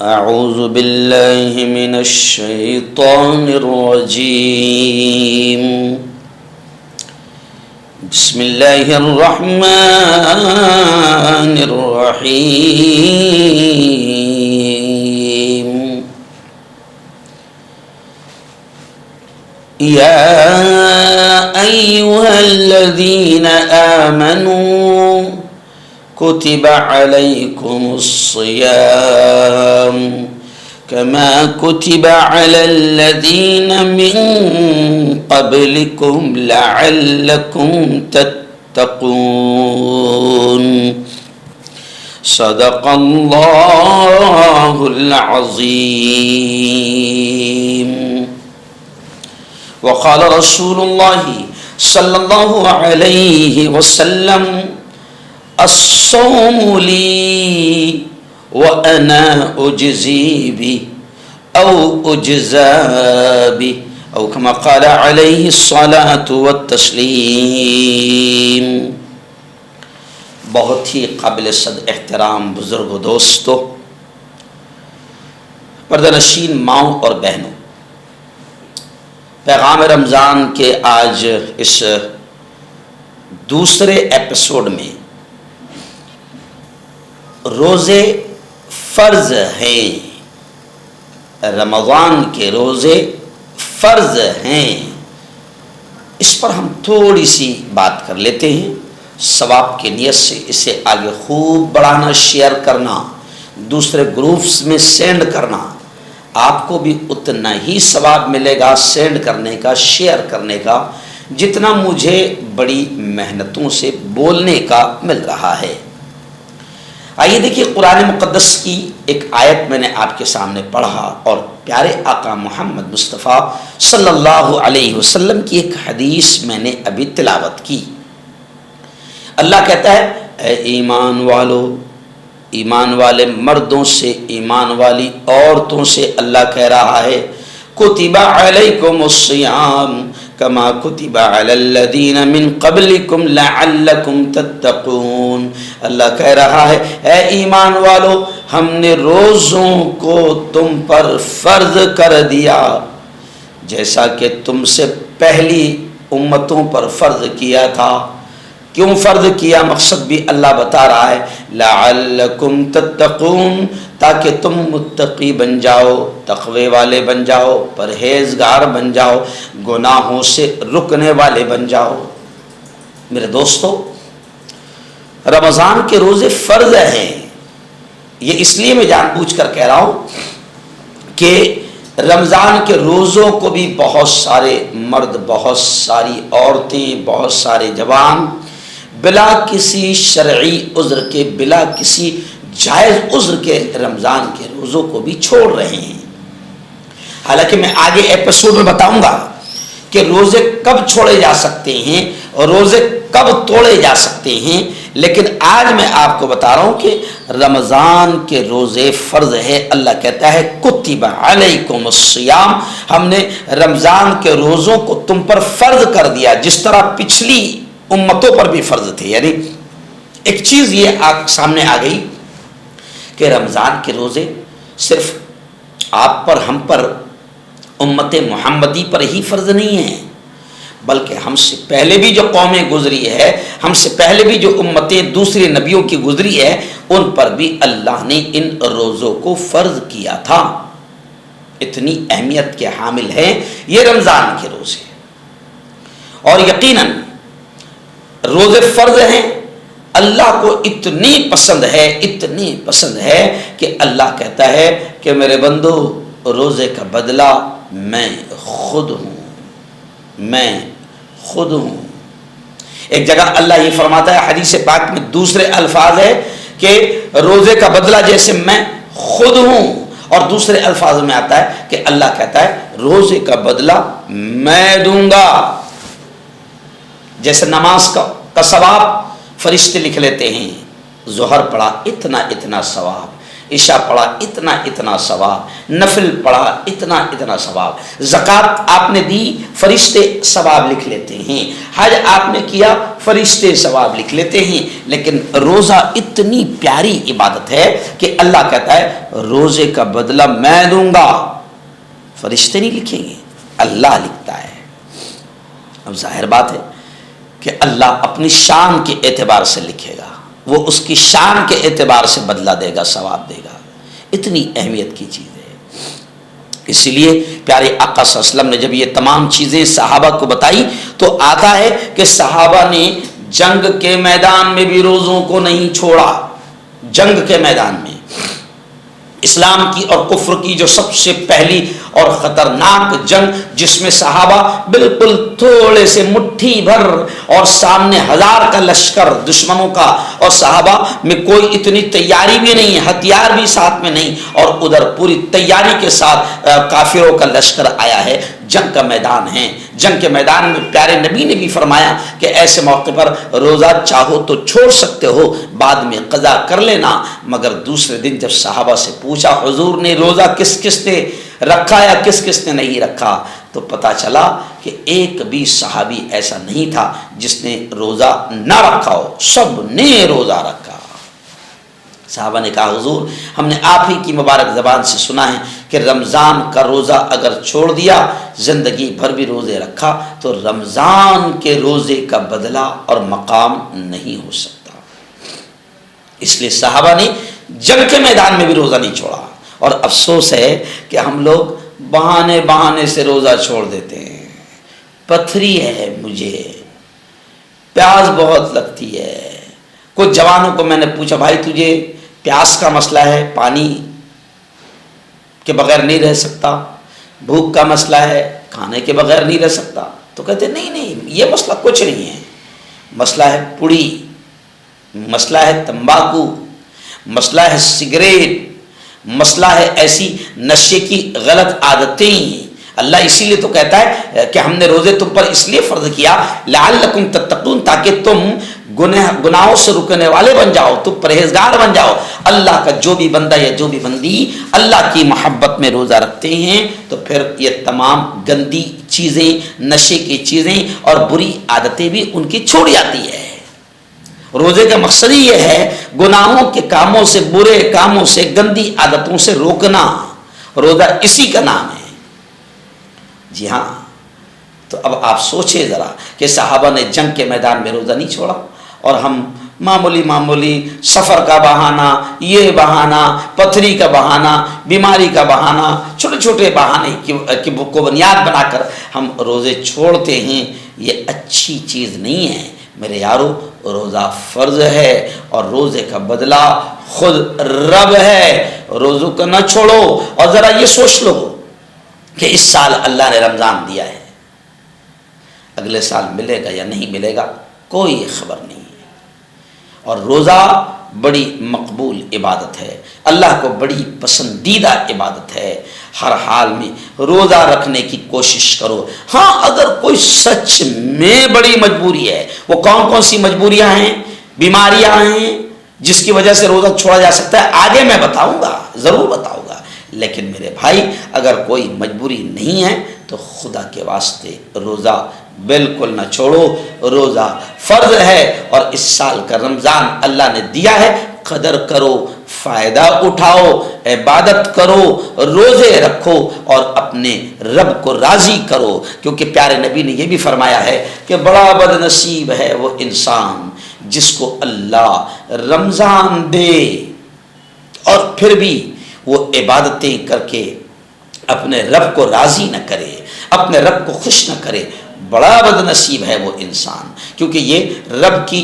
اعوذ باللہ من الشیطان الرجیم بسم اللہ الرحمن الرحیم یا ایہا الذین آمنوا كتب عليكم الصيام كما كتب على الذين من قبلكم لعلكم تتقون صدق الله العظيم وقال رسول الله صلى الله عليه وسلم الصوم لي وأنا أجزي به أو أجزى به أو كما قال عليه الصلاة والتسليم. بہت ہی قابل صد احترام بزرگ و دوستو، پردہ نشین ماؤں اور بہنوں، پیغام رمضان کے آج اس دوسرے ایپیسوڈ میں روزے فرض ہیں، رمضان کے روزے فرض ہیں، اس پر ہم تھوڑی سی بات کر لیتے ہیں، ثواب کی نیت سے اسے آگے خوب بڑھانا، شیئر کرنا، دوسرے گروپس میں سینڈ کرنا، آپ کو بھی اتنا ہی ثواب ملے گا سینڈ کرنے کا، شیئر کرنے کا، جتنا مجھے بڑی محنتوں سے بولنے کا مل رہا ہے. آئیے دیکھیے، قرآن مقدس کی ایک آیت میں نے آپ کے سامنے پڑھا اور پیارے آقا محمد مصطفیٰ صلی اللہ علیہ وسلم کی ایک حدیث میں نے ابھی تلاوت کی. اللہ کہتا ہے، اے ایمان والو، ایمان والے مردوں سے، ایمان والی عورتوں سے اللہ کہہ رہا ہے، کتب علیکم الصیام کما کتب علی الذین من قبلکم لعلکم تتقون. اللہ کہہ رہا ہے، اے ایمان والو، ہم نے روزوں کو تم پر فرض کر دیا جیسا کہ تم سے پہلی امتوں پر فرض کیا تھا. کیوں فرض کیا؟ مقصد بھی اللہ بتا رہا ہے، لعلکم تتقون، تاکہ تم متقی بن جاؤ، تقوی والے بن جاؤ، پرہیزگار بن جاؤ، گناہوں سے رکنے والے بن جاؤ. میرے دوستو، رمضان کے روزے فرض ہیں. یہ اس لیے میں جان بوجھ کر کہہ رہا ہوں کہ رمضان کے روزوں کو بھی بہت سارے مرد، بہت ساری عورتیں، بہت سارے جوان بلا کسی شرعی عذر کے، بلا کسی جائز عذر کے رمضان کے روزوں کو بھی چھوڑ رہے ہیں. حالانکہ میں آگے ایپیسوڈ میں بتاؤں گا کہ روزے کب چھوڑے جا سکتے ہیں اور روزے کب توڑے جا سکتے ہیں، لیکن آج میں آپ کو بتا رہا ہوں کہ رمضان کے روزے فرض ہے. اللہ کہتا ہے، کتب علیکم الصیام، ہم نے رمضان کے روزوں کو تم پر فرض کر دیا جس طرح پچھلی امتوں پر بھی فرض تھے. یعنی ایک چیز یہ سامنے آ گئی کہ رمضان کے روزے صرف آپ پر، ہم پر، امت محمدی پر ہی فرض نہیں ہیں، بلکہ ہم سے پہلے بھی جو قومیں گزری ہے، ہم سے پہلے بھی جو امتیں دوسرے نبیوں کی گزری ہے، ان پر بھی اللہ نے ان روزوں کو فرض کیا تھا. اتنی اہمیت کے حامل ہیں یہ رمضان کے روزے. اور یقیناً روزے فرض ہیں، اللہ کو اتنی پسند ہے، اتنی پسند ہے کہ اللہ کہتا ہے کہ میرے بندو، روزے کا بدلہ میں خود ہوں، میں خود ہوں. ایک جگہ اللہ یہ فرماتا ہے، حدیث پاک میں دوسرے الفاظ ہے کہ روزے کا بدلہ جیسے میں خود ہوں، اور دوسرے الفاظ میں آتا ہے کہ اللہ کہتا ہے روزے کا بدلہ میں دوں گا. جیسے نماز کا ثواب فرشتے لکھ لیتے ہیں، ظہر پڑھا اتنا اتنا ثواب، عشاء پڑھا اتنا اتنا ثواب، نفل پڑھا اتنا اتنا ثواب، زکوٰۃ آپ نے دی فرشتے ثواب لکھ لیتے ہیں، حج آپ نے کیا فرشتے ثواب لکھ لیتے ہیں، لیکن روزہ اتنی پیاری عبادت ہے کہ اللہ کہتا ہے روزے کا بدلہ میں دوں گا، فرشتے نہیں لکھیں گے، اللہ لکھتا ہے۔ اب ظاہر بات ہے کہ اللہ اپنی شان کے اعتبار سے لکھے گا، وہ اس کی شان کے اعتبار سے بدلہ دے گا، ثواب دے گا، اتنی اہمیت کی چیز ہے۔ اسی لیے پیارے آقا صلی اللہ علیہ وسلم نے جب یہ تمام چیزیں صحابہ کو بتائی تو آتا ہے کہ صحابہ نے جنگ کے میدان میں بھی روزوں کو نہیں چھوڑا۔ جنگ کے میدان میں اسلام کی اور کفر کی جو سب سے پہلی اور خطرناک جنگ، جس میں صحابہ بالکل تھوڑے سے مٹھی بھر اور سامنے 1000 کا لشکر دشمنوں کا، اور صحابہ میں کوئی اتنی تیاری بھی نہیں ہے، ہتھیار بھی ساتھ میں نہیں، اور ادھر پوری تیاری کے ساتھ کافروں کا لشکر آیا ہے، جنگ کا میدان ہے۔ جنگ کے میدان میں پیارے نبی نے بھی فرمایا کہ ایسے موقع پر روزہ چاہو تو چھوڑ سکتے ہو، بعد میں قضا کر لینا۔ مگر دوسرے دن جب صحابہ سے پوچھا حضور نے روزہ کس کس نے رکھا یا کس کس نے نہیں رکھا، تو پتا چلا کہ ایک بھی صحابی ایسا نہیں تھا جس نے روزہ نہ رکھا ہو، سب نے روزہ رکھا۔ صحابہ نے کہا حضور ہم نے آپ ہی کی مبارک زبان سے سنا ہے کہ رمضان کا روزہ اگر چھوڑ دیا، زندگی بھر بھی روزے رکھا تو رمضان کے روزے کا بدلہ اور مقام نہیں ہو سکتا۔ اس لیے صحابہ نے جنگ کے میدان میں بھی روزہ نہیں چھوڑا، اور افسوس ہے کہ ہم لوگ بہانے سے روزہ چھوڑ دیتے ہیں۔ پتھری ہے مجھے، پیاس بہت لگتی ہے۔ کچھ جوانوں کو میں نے پوچھا بھائی تجھے پیاس کا مسئلہ ہے، پانی کے بغیر نہیں رہ سکتا، بھوک کا مسئلہ ہے، کھانے کے بغیر نہیں رہ سکتا، تو کہتے نہیں یہ مسئلہ کچھ نہیں ہے، مسئلہ ہے پوڑی، مسئلہ ہے تمباکو، مسئلہ ہے سگریٹ، مسئلہ ہے ایسی نشے کی غلط عادتیں۔ اللہ اسی لیے تو کہتا ہے کہ ہم نے روزے تم پر اس لیے فرض کیا لعلکم تتقون، تاکہ تم گناہوں سے رکنے والے بن جاؤ، تم پرہیزگار بن جاؤ۔ اللہ کا جو بھی بندہ یا جو بھی بندی اللہ کی محبت میں روزہ رکھتے ہیں تو پھر یہ تمام گندی چیزیں، نشے کی چیزیں اور بری عادتیں بھی ان کی چھوڑ جاتی ہے۔ روزے کا مقصد ہی یہ ہے گناہوں کے کاموں سے، برے کاموں سے، گندی عادتوں سے روکنا، روزہ اسی کا نام ہے۔ جی ہاں، تو اب آپ سوچیں ذرا کہ صحابہ نے جنگ کے میدان میں روزہ نہیں چھوڑا، اور ہم معمولی سفر کا بہانہ، یہ بہانہ، پتھری کا بہانہ، بیماری کا بہانہ، چھوٹے بہانے کو بنیاد بنا کر ہم روزے چھوڑتے ہیں۔ یہ اچھی چیز نہیں ہے میرے یارو۔ روزہ فرض ہے اور روزے کا بدلہ خود رب ہے، روزوں کا نہ چھوڑو۔ اور ذرا یہ سوچ لو کہ اس سال اللہ نے رمضان دیا ہے، اگلے سال ملے گا یا نہیں ملے گا کوئی خبر نہیں ہے۔ اور روزہ بڑی مقبول عبادت ہے، اللہ کو بڑی پسندیدہ عبادت ہے۔ ہر حال میں روزہ رکھنے کی کوشش کرو۔ ہاں اگر کوئی سچ میں بڑی مجبوری ہے، وہ کون سی مجبوریاں ہیں، بیماریاں ہیں جس کی وجہ سے روزہ چھوڑا جا سکتا ہے، آگے میں بتاؤں گا، ضرور بتاؤں گا۔ لیکن میرے بھائی اگر کوئی مجبوری نہیں ہے تو خدا کے واسطے روزہ بالکل نہ چھوڑو، روزہ فرض ہے، اور اس سال کا رمضان اللہ نے دیا ہے، قدر کرو، فائدہ اٹھاؤ، عبادت کرو، روزے رکھو اور اپنے رب کو راضی کرو، کیونکہ پیارے نبی نے یہ بھی فرمایا ہے کہ بڑا بد نصیب ہے وہ انسان جس کو اللہ رمضان دے اور پھر بھی وہ عبادتیں کر کے اپنے رب کو راضی نہ کرے، اپنے رب کو خوش نہ کرے۔ بڑا بد نصیب ہے وہ انسان، کیونکہ یہ رب کی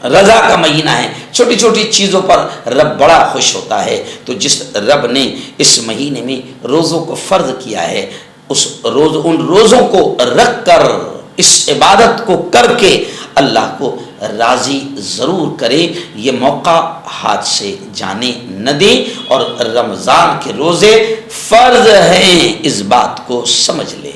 رضا کا مہینہ ہے، چھوٹی چھوٹی چیزوں پر رب بڑا خوش ہوتا ہے۔ تو جس رب نے اس مہینے میں روزوں کو فرض کیا ہے، ان روزوں کو رکھ کر، اس عبادت کو کر کے اللہ کو راضی ضرور کرے۔ یہ موقع ہاتھ سے جانے نہ دے، اور رمضان کے روزے فرض ہیں، اس بات کو سمجھ لے۔